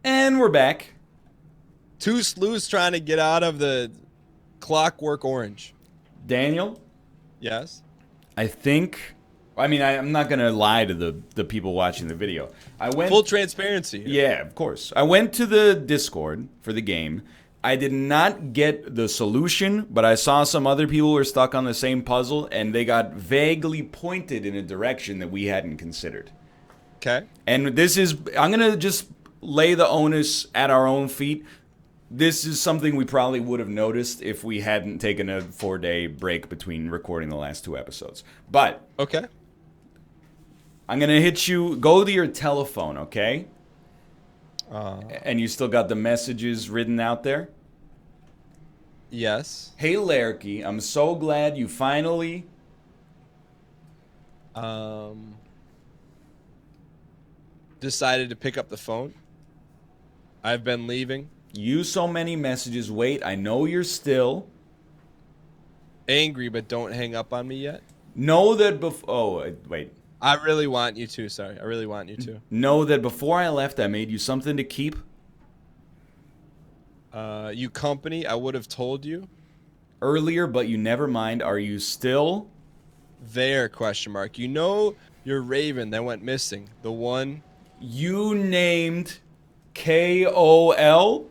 And we're back. Two sleuths trying to get out of the Clockwork Orange. Daniel, Yes? I'm not going to lie to the people watching the video. Full transparency here. Yeah, of course. I went to the Discord for the game. I did not get the solution, but I saw some other people were stuck on the same puzzle, and they got vaguely pointed in a direction that we hadn't considered. Okay. And I'm going to just lay the onus at our own feet. This is something we probably would have noticed if we hadn't taken a 4-day break between recording the last 2 episodes. But Okay. I'm going to hit you. Go to your telephone, okay? And you still got the messages written out there? Yes. Hey, Larky, I'm so glad you finally... Decided to pick up the phone. I've been leaving. You so many messages. Wait, I know you're still... Angry, but don't hang up on me yet. Know that wait. I really want you to. Sorry. I really want you to. Know that before I left, I made you something to keep. You company, I would have told you. Earlier, but you never mind. Are you still... There, question mark. You know your raven that went missing. The one... You named KOL?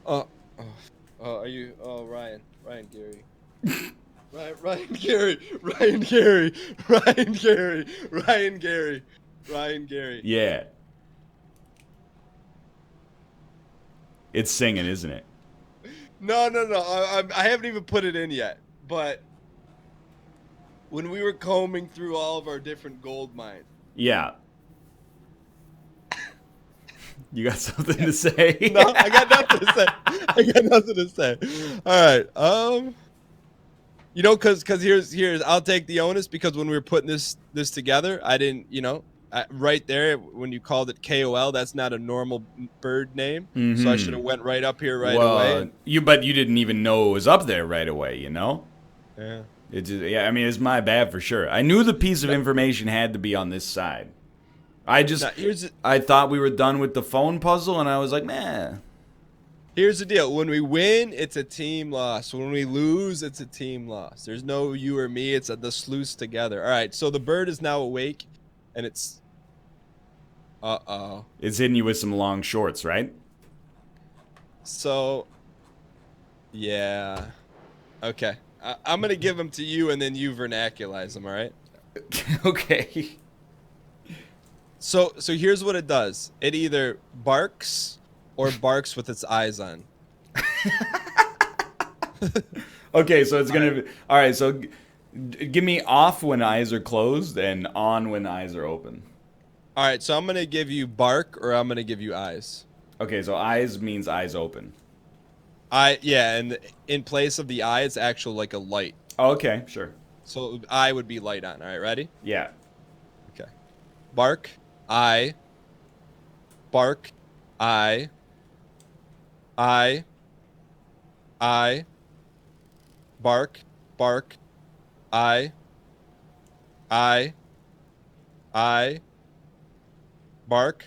Are you... Oh, Ryan Gary. Ryan Gary. Yeah. It's singing, isn't it? No. I haven't even put it in yet. But when we were combing through all of our different gold mines. Yeah. You got something to say? No, I got nothing to say. All right. You know, cause here's I'll take the onus because when we were putting this together, I didn't, right there when you called it KOL, that's not a normal bird name, so I should have went right up here away. But you didn't even know it was up there right away, you know? Yeah. It's my bad for sure. I knew the piece of information had to be on this side. I thought we were done with the phone puzzle, and I was like, meh. Here's the deal. When we win, it's a team loss. When we lose, it's a team loss. There's no you or me. It's the sleuths together. All right, so the bird is now awake, and it's... Uh-oh. It's hitting you with some long shorts, right? So, yeah. Okay. I'm going to give them to you, and then you vernacularize them, all right? Okay. So here's what it does. It either barks or barks with its eyes on. Okay, so it's going to be... All right, so give me off when eyes are closed and on when eyes are open. All right, so I'm going to give you bark or I'm going to give you eyes. Okay, so eyes means eyes open. Yeah, and in place of the eye, it's actually like a light. Oh, okay, sure. So eye would be light on. All right, ready? Yeah. Okay. Bark, eye. Bark, eye. Eye. Bark, eye. Bark.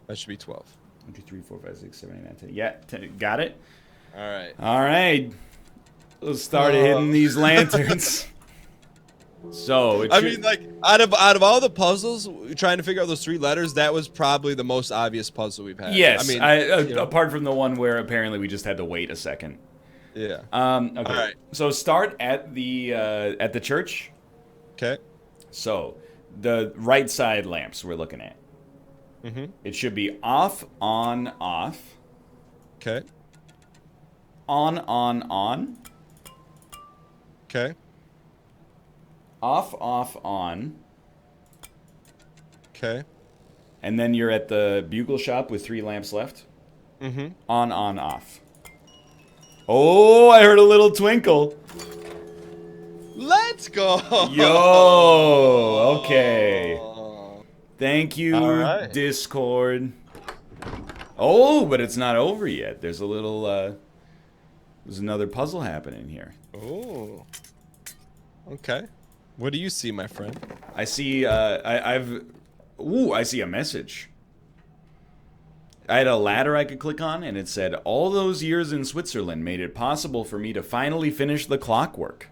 That should be 12. 1, 2, 3, 4, 5, 6, 7, 8, 9, 10. Yeah, 10. Got it? All right. Let's start hitting these lanterns. So, out of all the puzzles, trying to figure out those 3 letters, that was probably the most obvious puzzle we've had. Yes, apart from the one where apparently we just had to wait a second. Yeah. Okay. All right. So start at the church. Okay. So the right side lamps we're looking at. Mm-hmm. It should be off, on, off. Okay. On. Okay. Off, on. Okay. And then you're at the bugle shop with 3 lamps left. Mm-hmm. On, off. Oh, I heard a little twinkle. Let's go. Yo, okay. Thank you, right. Discord. Oh, but it's not over yet. There's a little, there's another puzzle happening here. Oh. Okay. What do you see, my friend? I see, I see a message. I had a ladder I could click on, and it said, all those years in Switzerland made it possible for me to finally finish the clockwork.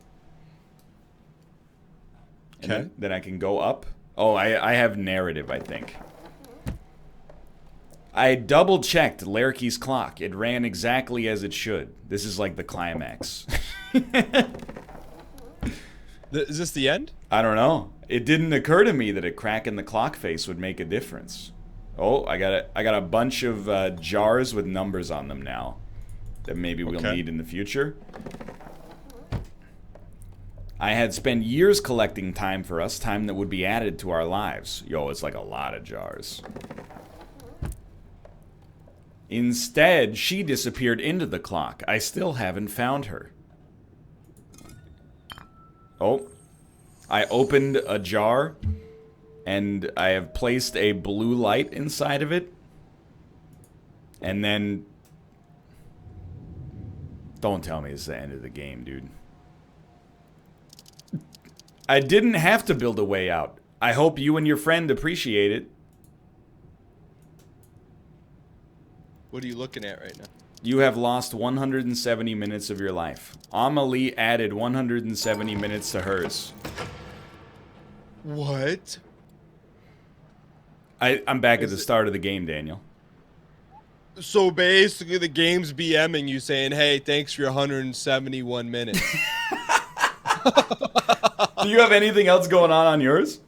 And Okay. then I can go up. Oh, I have narrative, I think. I double-checked Lerke's clock. It ran exactly as it should. This is like the climax. Is this the end? I don't know. It didn't occur to me that a crack in the clock face would make a difference. Oh, I got a bunch of jars with numbers on them now that maybe we'll need in the future. I had spent years collecting time for us, time that would be added to our lives. Yo, it's like a lot of jars. Instead, she disappeared into the clock. I still haven't found her. Oh, I opened a jar, and I have placed a blue light inside of it. And then... Don't tell me this is the end of the game, dude. I didn't have to build a way out. I hope you and your friend appreciate it. What are you looking at right now? You have lost 170 minutes of your life. Amelie added 170 minutes to hers. What? I'm back at the start of the game, Daniel. So basically the game's BMing you saying, hey, thanks for your 171 minutes. Do you have anything else going on yours?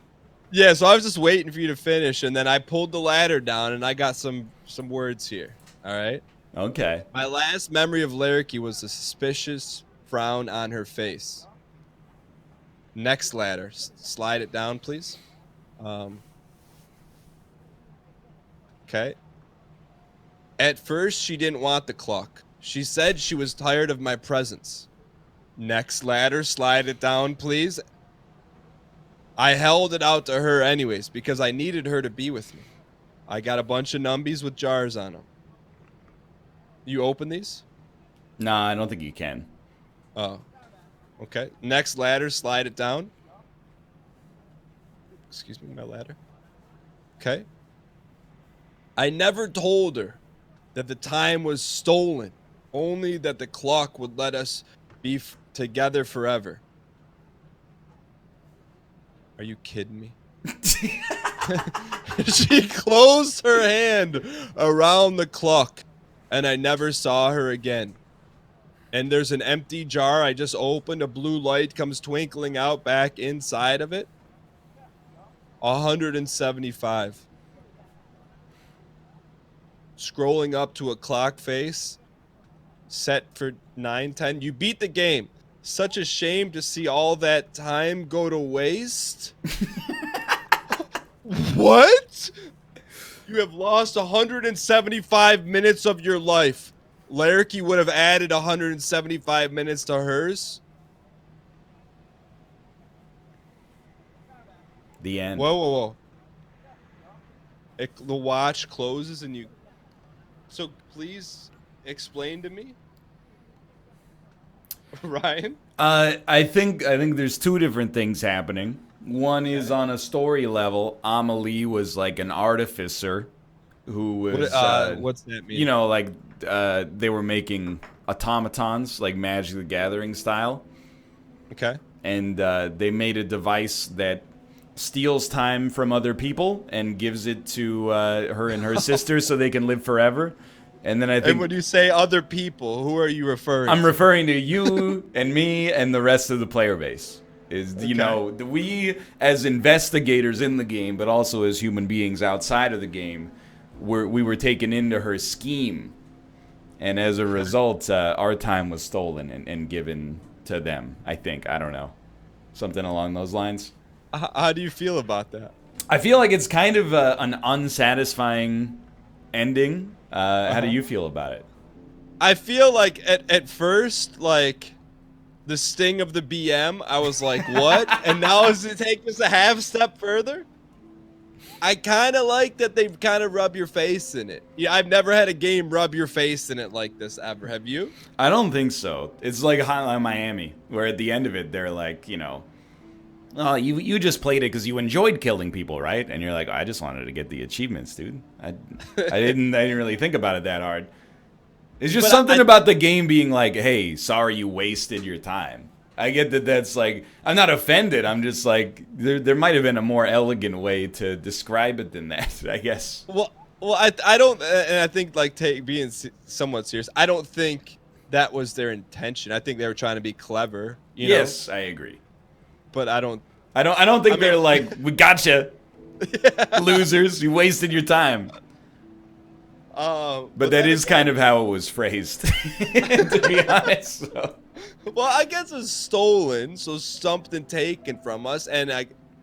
Yeah, so I was just waiting for you to finish, and then I pulled the ladder down, and I got some words here. All right? Okay. My last memory of Lerke was a suspicious frown on her face. Next ladder. Slide it down, please. Okay. At first, she didn't want the clock. She said she was tired of my presence. Next ladder. Slide it down, please. I held it out to her anyways because I needed her to be with me. I got a bunch of numbies with jars on them. You open these? Nah, I don't think you can. Oh. Okay. Next ladder, slide it down. Excuse me, my ladder. Okay. I never told her that the time was stolen, only that the clock would let us be together forever. Are you kidding me? She closed her hand around the clock, and I never saw her again. And there's an empty jar I just opened. A blue light comes twinkling out back inside of it. 175. Scrolling up to a clock face. Set for 9:10. You beat the game. Such a shame to see all that time go to waste. What? You have lost 175 minutes of your life. Lerke would have added 175 minutes to hers. The end. Whoa. The watch closes and you... So please explain to me. Ryan? I think there's two different things happening. One is on a story level. Amelie was like an artificer who was... what's that mean? You know, like they were making automatons, like Magic the Gathering style. Okay. And they made a device that steals time from other people and gives it to her and her sister so they can live forever. And then I think... And when you say other people, who are you referring I'm to? referring to you and me and the rest of the player base. You know, we as investigators in the game, but also as human beings outside of the game, we were taken into her scheme. And as a result, our time was stolen and given to them, I think. I don't know. Something along those lines. How do you feel about that? I feel like it's kind of an unsatisfying ending. How do you feel about it? I feel like at first, like, the sting of the BM, I was like, what? And now as it takes us a half step further, I kind of like that they kind of rub your face in it. Yeah, I've never had a game rub your face in it like this ever. Have you? I don't think so. It's like Hotline Miami, where at the end of it, they're like, you know, Oh, you just played it because you enjoyed killing people, right? And you're like, I just wanted to get the achievements, dude. I didn't really think about it that hard. It's just something about the game being like, hey, sorry you wasted your time. I get that that's like, I'm not offended. I'm just like, there might have been a more elegant way to describe it than that, I guess. Well, I don't, and I think like being somewhat serious, I don't think that was their intention. I think they were trying to be clever. You know? Yes, I agree. But I don't think they're like, we gotcha, losers. You wasted your time. But that is kind of how it was phrased, to be honest. So. Well, I guess it's stolen, so something taken from us,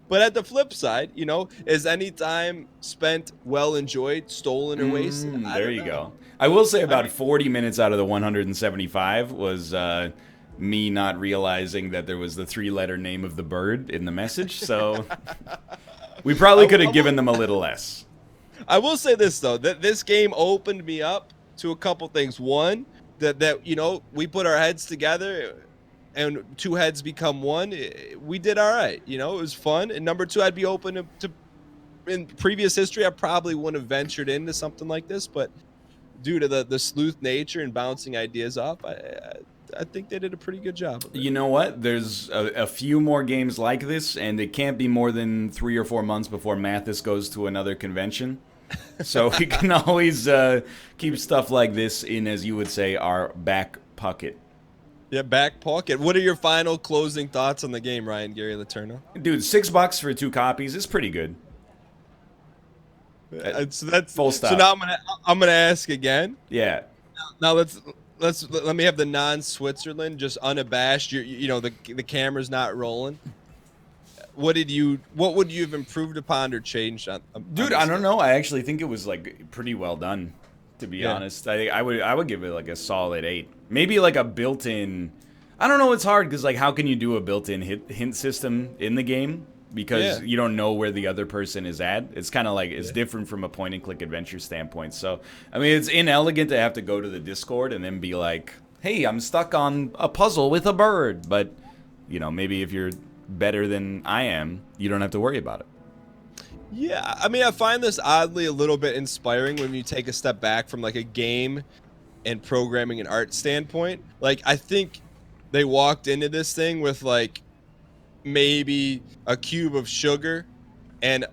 but at the flip side, you know, is any time spent well enjoyed stolen or wasted? There you go. I will say about 40 minutes out of the 175 was me not realizing that there was the 3-letter name of the bird in the message, so we probably could have given them a little less. I will say this though, that this game opened me up to a couple things. One, that you know, we put our heads together and 2 heads become 1. We did all right, you know, it was fun. And number 2, I'd be open to in previous history, I probably wouldn't have ventured into something like this, but due to the sleuth nature and bouncing ideas off, I think they did a pretty good job of it. You know what? There's a few more games like this, and it can't be more than 3 or 4 months before Mathis goes to another convention. So we can always keep stuff like this in, as you would say, our back pocket. Yeah, back pocket. What are your final closing thoughts on the game, Ryan Gary Letourneau? Dude, $6 for 2 copies is pretty good. So that's full stop. So now I'm gonna ask again. Yeah. Now let me have the non-Switzerland, just unabashed. You know the camera's not rolling. What would you have improved upon or changed on? Dude, I don't know. I actually think it was like pretty well done, to be honest. I would give it like a solid 8. Maybe like a built-in. I don't know. It's hard because like how can you do a built-in hint system in the game? Because you don't know where the other person is at. It's kind of like, it's different from a point-and-click adventure standpoint. So, I mean, it's inelegant to have to go to the Discord and then be like, hey, I'm stuck on a puzzle with a bird. But, you know, maybe if you're better than I am, you don't have to worry about it. Yeah, I mean, I find this oddly a little bit inspiring when you take a step back from like a game and programming and art standpoint. Like, I think they walked into this thing with like, maybe a cube of sugar and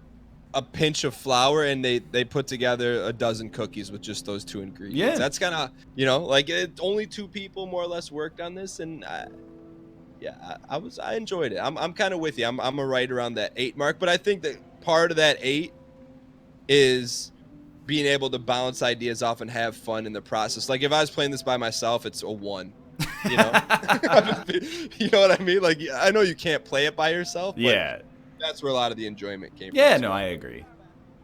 a pinch of flour, and they put together a dozen cookies with just those 2 ingredients. That's kind of, you know, like only 2 people more or less worked on this, and I enjoyed it. I'm kind of with you. I'm right around that 8 mark, but I think that part of that 8 is being able to bounce ideas off and have fun in the process. Like if I was playing this by myself, it's a 1. You know, you know what I mean? Like, I know you can't play it by yourself. But that's where a lot of the enjoyment came from. Yeah, no, I agree.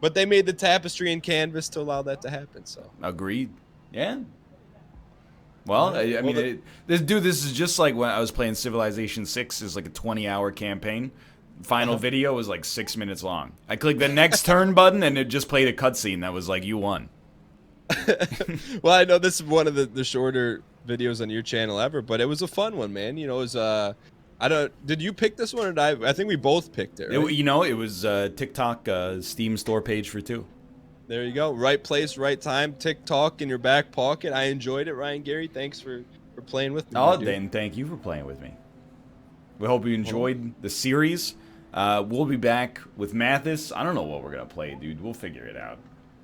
But they made the tapestry and canvas to allow that to happen. So agreed. Yeah. Well, I mean, this is just like when I was playing Civilization 6. Is like a 20-hour campaign. Final video was like 6 minutes long. I clicked the next turn button and it just played a cutscene that was like, you won. Well, I know this is one of the shorter videos on your channel ever, but it was a fun one, man. You know, it was did you pick this one or did I think we both picked it, right? You know, it was TikTok Steam store page for 2. There you go. Right place, right time. TikTok in your back pocket. I enjoyed it, Ryan Gary. Thanks for playing with me. Oh, then thank you for playing with me. We hope you enjoyed the series. We'll be back with Mathis. I don't know what we're gonna play, dude. We'll figure it out.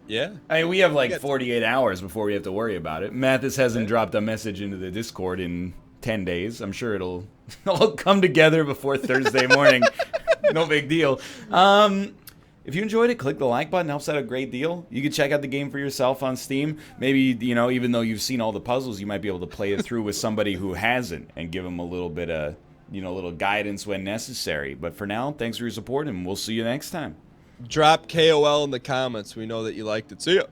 Yeah. I mean, we have like 48 hours before we have to worry about it. Mathis hasn't dropped a message into the Discord in 10 days. I'm sure it'll all come together before Thursday morning. No big deal. If you enjoyed it, click the like button. Helps out a great deal. You can check out the game for yourself on Steam. Maybe, you know, even though you've seen all the puzzles, you might be able to play it through with somebody who hasn't and give them a little bit of, you know, a little guidance when necessary. But for now, thanks for your support, and we'll see you next time. Drop KOL in the comments. We know that you liked it. See ya.